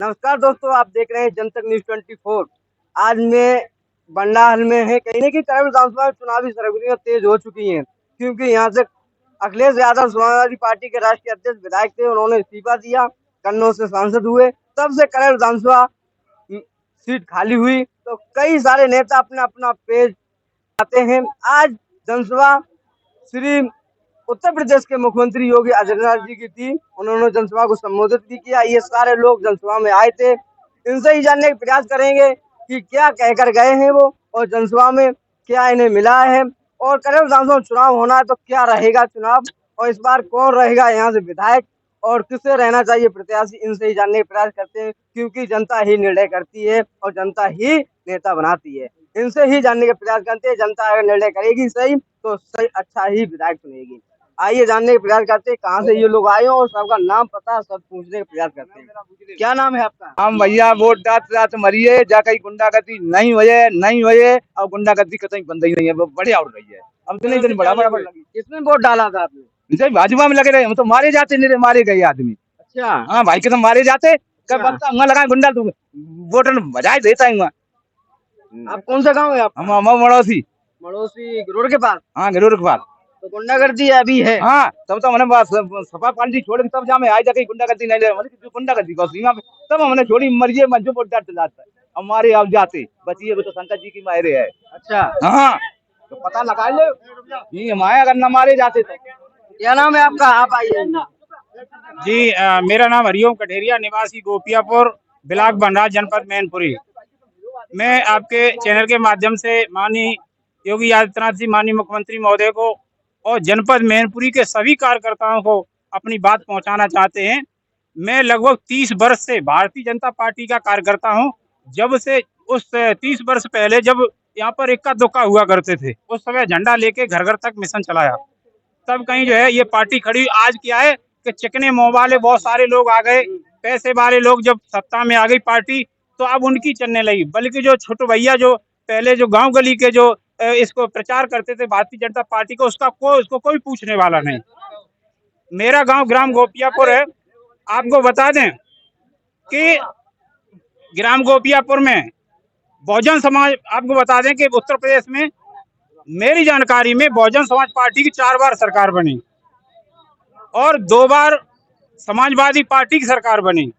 नमस्कार दोस्तों, आप देख रहे हैं जनतक न्यूज 24। आज मैं बंडाहल में है। कहीं ना कहीं करल विधानसभा में चुनावी सरगर्मियां तेज हो चुकी हैं, क्योंकि यहाँ से अखिलेश यादव समाजवादी पार्टी के राष्ट्रीय अध्यक्ष विधायक थे, उन्होंने इस्तीफा दिया, कन्नौज से सांसद हुए। तब से करल विधानसभा सीट खाली हुई, तो कई सारे नेता अपना अपना पेज आते हैं। आज जनसभा श्री उत्तर प्रदेश के मुख्यमंत्री योगी आदित्यनाथ जी की थी। उन्होंने जनसभा को संबोधित भी किया। ये सारे लोग जनसभा में आए थे। इनसे ही जानने का प्रयास करेंगे कि क्या कहकर गए हैं वो, और जनसभा में क्या इन्हें मिला है, और करल विधानसभा में चुनाव होना है तो क्या रहेगा चुनाव, और इस बार कौन रहेगा यहाँ से विधायक, और किससे रहना चाहिए प्रत्याशी। इनसे ही जानने का प्रयास करते हैं, क्योंकि जनता ही निर्णय करती है और जनता ही नेता बनाती है। इनसे ही जानने का प्रयास करते हैं। जनता अगर निर्णय करेगी सही, तो सही अच्छा ही विधायक चुनेगी। आइए जानने का प्रयास करते हैं कहाँ से ये लोग आए हो, और सबका नाम पता सब पूछने का प्रयास करते हैं। क्या नाम है आपका? हम भैया वोट डालते डालते मरिए जा, कहीं गुंडागर्दी नहीं हुए और गुंडागर्दी कहीं बंद ही नहीं है, वो बढ़िया हो रही है। हम तो नहीं बड़ा लगी। किसमें वोट डाला था आपने? जैसे भाजपा में लगे रहे, हम तो मारे जाते नहीं, मारे गए आदमी। अच्छा, हाँ भाई, के तो मारे जाते। कब बनता वहाँ लगा गुंडा, तू वोट बजाय देता है वहाँ। आप कौन सा गाँव है आपका? हम मड़ोसी। मड़ोसी रोड के पास? हाँ, जरूर के बाद। तो गुंडागर्दी अभी है? हाँ, तब तो हमने बस सपा पार्टी छोड़ के तब जामे आए, जाके गुंडागर्दी नहीं ले, गुंडागर्दी बस सीमा पे तब हमने छोड़ी। मरिए मंजू वोट डालते जाता है हमारे, अब जाते बचिए वो तो शंकर जी की मायरे है। अच्छा, हाँ, तो पता लगा ले ये हमारे, अगर न मारे जाते तो। क्या नाम है आपका? आप आइए। जी, मेरा नाम हरिओम कठेरिया, निवासी गोपियापुर, ब्लॉक बनराज, जनपद मैनपुरी। मैं आपके चैनल के माध्यम से माननीय योगी आदित्यनाथ जी, माननीय मुख्यमंत्री महोदय को और जनपद मैनपुरी के सभी कार्यकर्ताओं को अपनी बात पहुंचाना चाहते हैं। मैं लगभग 30 वर्ष से भारतीय जनता पार्टी का कार्यकर्ता हूं। जब से उस 30 वर्ष पहले जब यहाँ पर इक्का दुक्का हुआ करते थे, उस समय झंडा लेके घर घर तक मिशन चलाया। तब कहीं जो है ये पार्टी खड़ी। आज क्या है कि चिकने मुंह वाले बहुत सारे लोग आ गए, पैसे वाले लोग जब सत्ता में आ गई पार्टी, तो अब उनकी चलने लगी। बल्कि जो छोटे भैया जो पहले जो गांव गली के जो इसको प्रचार करते थे भारतीय जनता पार्टी को, उसको कोई पूछने वाला नहीं। मेरा गांव ग्राम गोपियापुर है। आपको बता दें कि ग्राम गोपियापुर में बहुजन समाज, आपको बता दें कि उत्तर प्रदेश में मेरी जानकारी में बहुजन समाज पार्टी की 4 बार सरकार बनी और 2 बार समाजवादी पार्टी की सरकार बनी।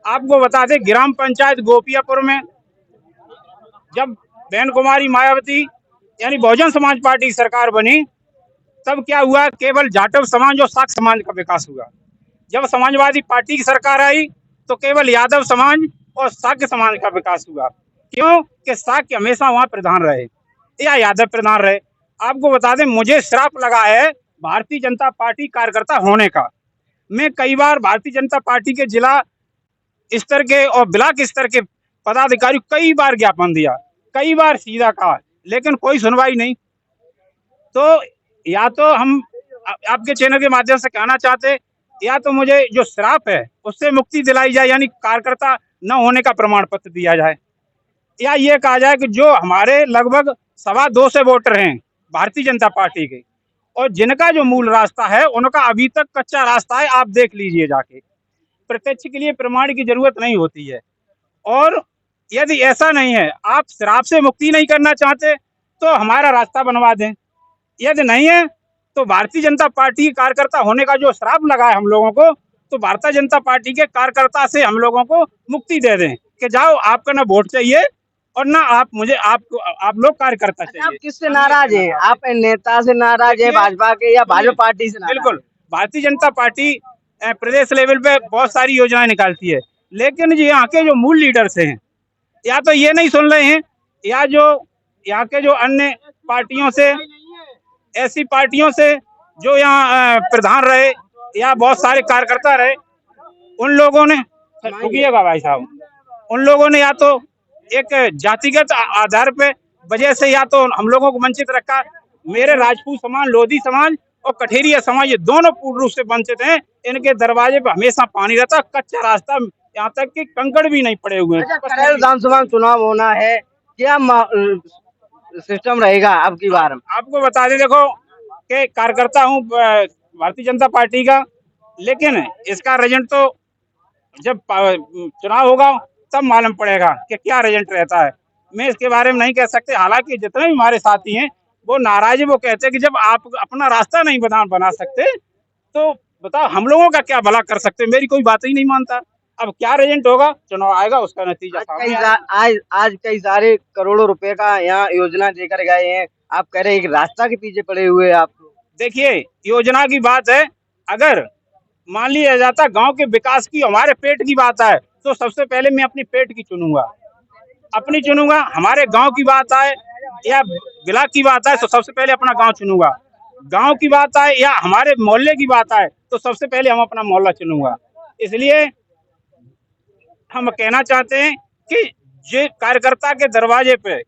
आपको बता दें ग्राम पंचायत गोपियापुर में जब बहन कुमारी मायावती यानी बहुजन समाज पार्टी की सरकार बनी, तब क्या हुआ, केवल जाटव समाज और साख समाज का विकास हुआ। जब समाजवादी पार्टी की सरकार आई तो केवल यादव समाज और साक्य समाज का विकास हुआ। क्यों कि साक्य हमेशा वहां प्रधान रहे या यादव प्रधान रहे। आपको बता दें मुझे श्राप लगा है भारतीय जनता पार्टी कार्यकर्ता होने का। मैं कई बार भारतीय जनता पार्टी के जिला स्तर के और ब्लॉक स्तर के पदाधिकारी कई बार ज्ञापन दिया, कई बार सीधा कहा, लेकिन कोई सुनवाई नहीं। तो या तो हम आपके चैनल के माध्यम से कहना चाहते, या तो मुझे जो श्राप है उससे मुक्ति दिलाई जाए, यानी कार्यकर्ता न होने का प्रमाण पत्र दिया जाए, या ये कहा जाए कि जो हमारे लगभग 225 वोटर हैं भारतीय जनता पार्टी के, और जिनका जो मूल रास्ता है उनका अभी तक कच्चा रास्ता है। आप देख लीजिए जाके, प्रत्यक्ष के लिए प्रमाण की जरूरत नहीं होती है। और यदि ऐसा नहीं है, आप श्राप से मुक्ति नहीं करना चाहते, तो हमारा रास्ता बनवा दें। यदि नहीं है तो भारतीय जनता पार्टी के कार्यकर्ता होने का जो श्राप लगा है हम लोगों को, तो भारतीय जनता पार्टी के कार्यकर्ता से हम लोगों को मुक्ति दे दें कि जाओ, आपका ना वोट चाहिए और ना आप लोग कार्यकर्ता चाहिए। आप किससे नाराज हैं? आप नेता से नाराज है, भाजपा के या भाजपा पार्टी से नाराज? बिल्कुल, भारतीय जनता पार्टी प्रदेश लेवल पे बहुत सारी योजनाएं निकालती है, लेकिन जो यहाँ के जो मूल लीडर्स हैं, या तो ये नहीं सुन रहे हैं, या जो यहाँ के जो अन्य पार्टियों से, ऐसी पार्टियों से जो यहाँ प्रधान रहे या बहुत सारे कार्यकर्ता रहे, उन लोगों ने, रुकिएगा भाई साहब, उन लोगों ने या तो एक जातिगत आधार पे वजह से या तो हम लोगों को वंचित रखा। मेरे राजपूत समाज, लोधी समाज और कठेरिया समाज, ये दोनों पूर्ण रूप से वंचित हैं। इनके दरवाजे पर हमेशा पानी रहता, कच्चा रास्ता, यहाँ तक कि कंकड़ भी नहीं पड़े हुए हैं। करल विधानसभा में चुनाव होना है, क्या सिस्टम रहेगा अब की बार? आपको बता दें, देखो कि कार्यकर्ता हूँ भारतीय जनता पार्टी का, लेकिन इसका रिजल्ट तो जब चुनाव होगा तब मालूम पड़ेगा कि क्या रिजल्ट रहता है। मैं इसके बारे में नहीं कह सकते। हालांकि जितने भी हमारे साथी हैं वो नाराज है। वो कहते हैं कि जब आप अपना रास्ता नहीं बना सकते तो बताओ हम लोगों का क्या भला कर सकते हैं। मेरी कोई बात ही नहीं मानता। अब क्या रिजल्ट होगा, चुनाव आएगा, उसका नतीजा सामने आएगा। आज कई सारे करोड़ों रुपए का यहाँ योजना देकर गए हैं। आप कह रहे हैं एक रास्ता के पीछे पड़े हुए हैं आप लोग। देखिए, योजना की बात है, अगर मान लिया जाता गांव के विकास की, हमारे पेट की बात है, तो सबसे पहले मैं अपनी पेट की चुनूंगा, अपनी चुनूंगा। हमारे गांव की बात आए या ब्लॉक की बात आए तो सबसे पहले अपना गांव चुनूंगा। गांव की बात आए या हमारे मोहल्ले की बात आए तो सबसे पहले हम अपना मोहल्ला चुनूंगा। इसलिए हम कहना चाहते हैं कि जे कार्यकर्ता के दरवाजे पे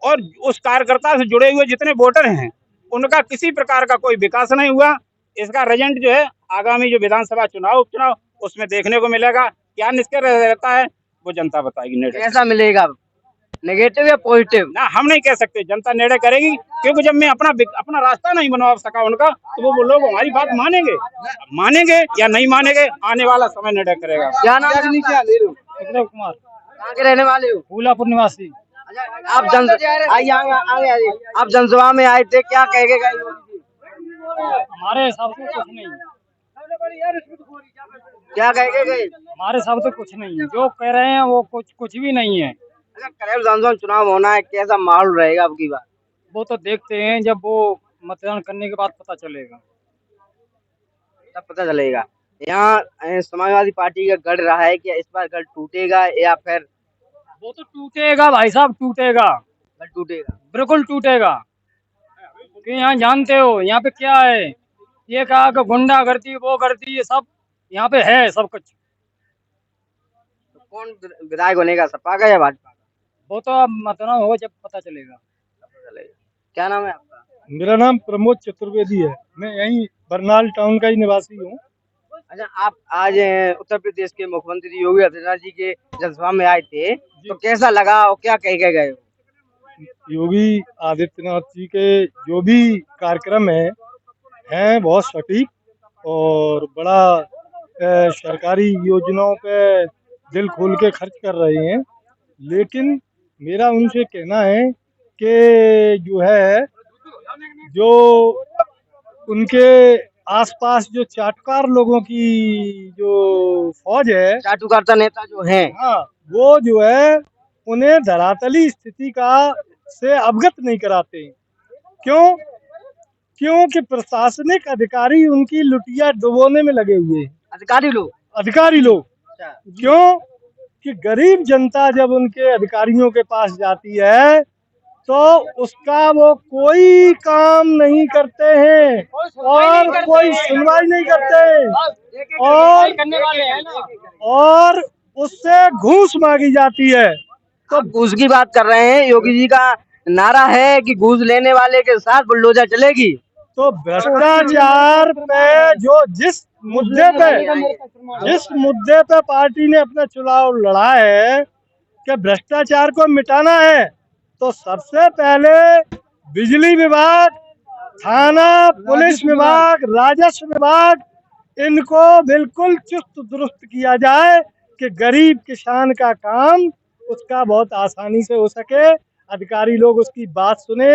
और उस कार्यकर्ता से जुड़े हुए जितने वोटर हैं उनका किसी प्रकार का कोई विकास नहीं हुआ। इसका रिजल्ट जो है आगामी जो विधानसभा चुनाव उपचुनाव उसमें देखने को मिलेगा। क्या निष्कर्ष रहता है वो जनता बताएगी। कैसा मिलेगा, नेगेटिव या पॉजिटिव? ना हम नहीं कह सकते, जनता निर्णय करेगी। क्योंकि जब मैं अपना रास्ता नहीं बनवा सका उनका तो वो लोग हमारी बात मानेंगे या नहीं मानेंगे, आने वाला समय निर्णय करेगा। क्या नाम है आपका? सुखदेव कुमार, कहाँ के रहने वाले हो? फूलापुर निवासी। आप आइए, आप जनसभा में आए थे, क्या कह के गए योगी जी? हमारे हिसाब से कुछ नहीं, क्या कह के गए? हमारे हिसाब से कुछ नहीं, जो कह रहे हैं वो कुछ भी नहीं है। अच्छा, करेल विधानसभा चुनाव होना है, कैसा माहौल रहेगा अब की बार? वो तो देखते हैं, जब वो मतदान करने के बाद पता चलेगा। तब पता चलेगा। यहाँ समाजवादी पार्टी का गढ़ रहा है कि इस बार गढ़ टूटेगा या फिर? वो तो टूटेगा भाई साहब, टूटेगा, गढ़ टूटेगा। बिल्कुल टूटेगा। कि यहाँ जानते हो यहाँ पे क्या है, ये कहा कि गुंडागर्दी वो गर्दी ये सब यहाँ पे है सब कुछ। तो कौन विधायक बनेगा, सपा का या भाजपा का? वो तो अब मतदान होगा जब पता चलेगा। पता चलेगा। क्या नाम है आपका? मेरा नाम प्रमोद चतुर्वेदी है। मैं यहीं बरनाल टाउन का ही निवासी हूँ। अच्छा, आप आज उत्तर प्रदेश के मुख्यमंत्री योगी आदित्यनाथ जी के जनसभा में आए थे, तो कैसा लगा और क्या कह के गए? योगी आदित्यनाथ जी के जो भी कार्यक्रम हैं बहुत सटीक और बड़ा सरकारी योजनाओं पे दिल खोल के खर्च कर रहे हैं। लेकिन मेरा उनसे कहना है कि जो उनके आसपास जो चाटुकार लोगों की जो फौज है, चाटुकारता नेता जो हैं, हाँ, वो जो है उन्हें धरातली स्थिति का से अवगत नहीं कराते। क्यों? क्योंकि प्रशासनिक अधिकारी उनकी लुटिया डुबोने में लगे हुए हैं। अधिकारी लोग। अच्छा। क्यों? कि गरीब जनता जब उनके अधिकारियों के पास जाती है तो उसका वो कोई काम नहीं करते हैं और कोई सुनवाई नहीं करते और उससे घूस मांगी जाती है। तो घूस की बात कर रहे हैं, योगी जी का नारा है कि घूस लेने वाले के साथ बुलडोजर चलेगी। तो भ्रष्टाचार पे जिस मुद्दे पे पार्टी ने अपना चुनाव लड़ा है कि भ्रष्टाचार को मिटाना है, तो सबसे पहले बिजली विभाग, थाना, पुलिस विभाग, राजस्व विभाग, इनको बिल्कुल चुस्त दुरुस्त किया जाए कि गरीब किसान का काम उसका बहुत आसानी से हो सके, अधिकारी लोग उसकी बात सुने।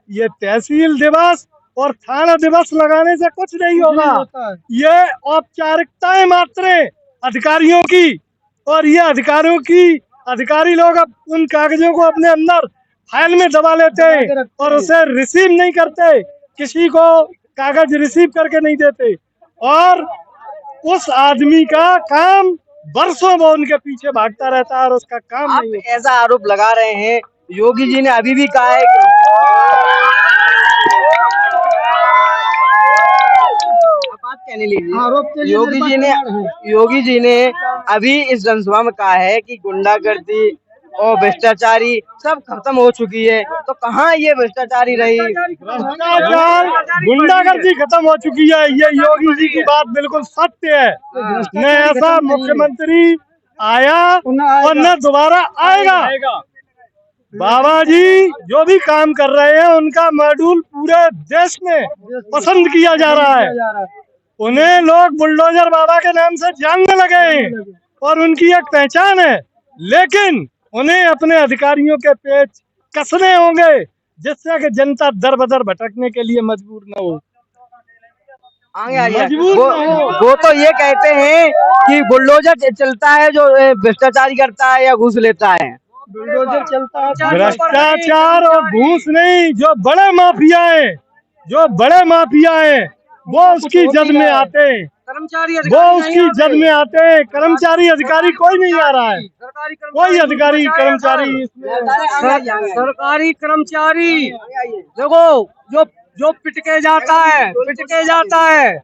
ये तहसील दिवस और थाना दिवस लगाने से कुछ नहीं होगा। ये औपचारिकताएं मात्र अधिकारियों की, और ये अधिकारी लोग अब उन कागजों को अपने अंदर फाइल में दबा लेते हैं और उसे रिसीव नहीं करते, किसी को कागज रिसीव करके नहीं देते, और उस आदमी का काम वर्षों वो उनके पीछे भागता रहता है और उसका काम आप नहीं। ऐसा आरोप लगा रहे हैं, योगी जी ने अभी भी कहा है कि बात कहने लीजिए। योगी जी ने अभी इस जनसभा में कहा है कि गुंडागर्दी और भ्रष्टाचारी सब खत्म हो चुकी है। तो कहाँ ये भ्रष्टाचारी रही? भ्रष्टाचार गुंडागर्दी खत्म हो चुकी है, ये योगी जी की बात बिल्कुल सत्य है। न ऐसा मुख्यमंत्री आया और न दोबारा आएगा। बाबा जी जो भी काम कर रहे हैं उनका मॉड्यूल पूरे देश में पसंद किया जा रहा है। उन्हें लोग बुलडोजर बाबा के नाम से जानने लगे हैं। और उनकी एक पहचान है, लेकिन उन्हें अपने अधिकारियों के पेच कसने होंगे जिससे कि जनता दर बदर भटकने के लिए मजबूर न हो। आगे आइए। मजबूर वो, न हो। वो तो ये कहते हैं कि बुलडोजर चलता है जो भ्रष्टाचारी करता है या घूस लेता है। बुलडोजर चलता है, भ्रष्टाचार और घूस नहीं, जो बड़े माफिया हैं, जो बड़े माफिया हैं वो उसकी जद में आते हैं, कर्मचारी वो उसकी जद में आते हैं। कर्मचारी अधिकारी कोई नहीं आ रहा है, कोई अधिकारी कर्मचारी इसमें। सरकारी कर्मचारी देखो जो पिट के जाता है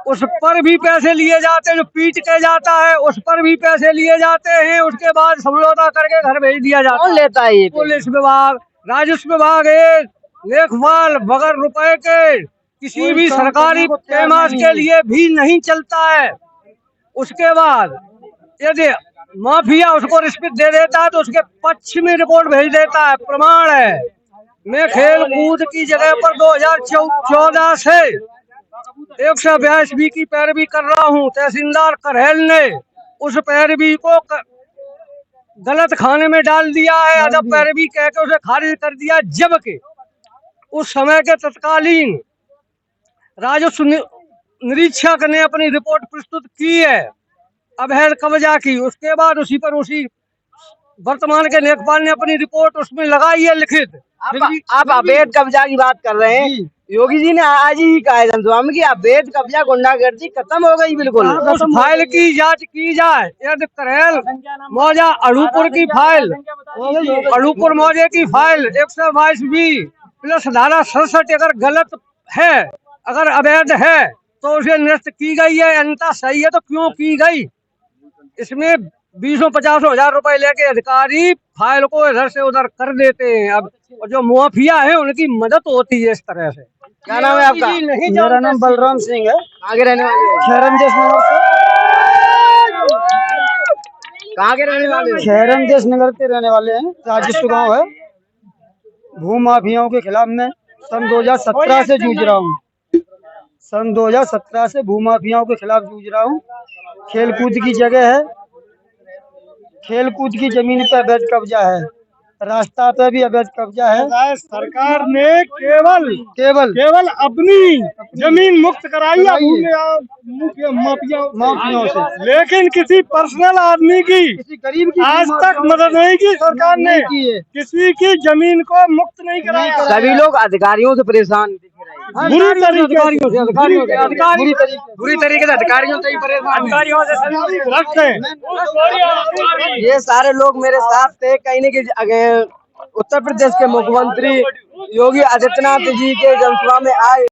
उस पर भी पैसे लिए जाते हैं, जो पीट के जाता है उस पर भी पैसे लिए जाते हैं, उसके बाद समझौता करके घर भेज दिया जाता है। कौन लेता है ये? पुलिस विभाग, राजस्व विभाग है, लेखपाल बगैर रुपए के किसी भी सरकारी पैमाने के लिए भी नहीं चलता है। उसके बाद यदि माफिया उसको रिश्वत दे देता है तो उसके पक्ष में रिपोर्ट भेज देता है। प्रमाण है, मैं खेल कूद की जगह पर 2014 से 182 की पैरवी कर रहा हूँ। तहसीलदार करहेल ने उस पैरवी को गलत खाने में डाल दिया है, अदब पैरवी कह के उसे खारिज कर दिया, जबकि उस समय के तत्कालीन राजस्व निरीक्षक ने अपनी रिपोर्ट प्रस्तुत की है अवैध कब्जा की। उसके बाद उसी वर्तमान के लेखपाल ने अपनी रिपोर्ट उसमें लगाई है लिखित। आप अवैध कब्जा की बात कर रहे हैं, योगी जी ने आज ही कहा है जनसभा में कि अवैध कब्जा गुंडागर्दी खत्म हो गई बिल्कुल। उस फाइल की जांच की जाए, यदि करहेल मौजा अड़ूपुर की फाइल, अड़ूपुर मौजे की फाइल 122B प्लस धारा 67 अगर गलत है, अगर अवैध है तो उसे निरस्त की गई है, अन्यथा सही है तो क्यों की गई? इसमें 20-50 हजार रुपए लेके अधिकारी फाइल को इधर से उधर कर देते हैं। अब जो मुआफिया है उनकी मदद होती है इस तरह से। क्या नाम है आपका? मेरा नाम बलराम सिंह है। आगे रहने वाले? खैरमदेश नगर से। कहाँ के रहने वाले? खैरमदेश नगर के रहने वाले हैं। राजस्व गाँव है। भू माफियाओं के खिलाफ मैं सन 2017 से जूझ रहा हूँ। सन 2017 से भू माफियाओं के खिलाफ जूझ रहा हूँ। खेल कूद की जगह है, खेल कूद की जमीन पर अवैध कब्जा है, रास्ता पे भी अवैध कब्जा है। सरकार ने केवल अपनी जमीन मुक्त कराई है माफियाओं से, लेकिन किसी पर्सनल आदमी की, किसी गरीब की आज तक मदद नहीं की सरकार ने, किसी की जमीन को मुक्त नहीं कराया। सभी लोग अधिकारियों से परेशान दिख रहे हैं, बुरी तरीके से अधिकारियों से ही परेशान, अधिकारियों से भ्रष्ट हैं। ये सारे लोग मेरे साथ थे। कहीं न कहीं उत्तर प्रदेश के मुख्यमंत्री योगी आदित्यनाथ जी के जनसभा में आए।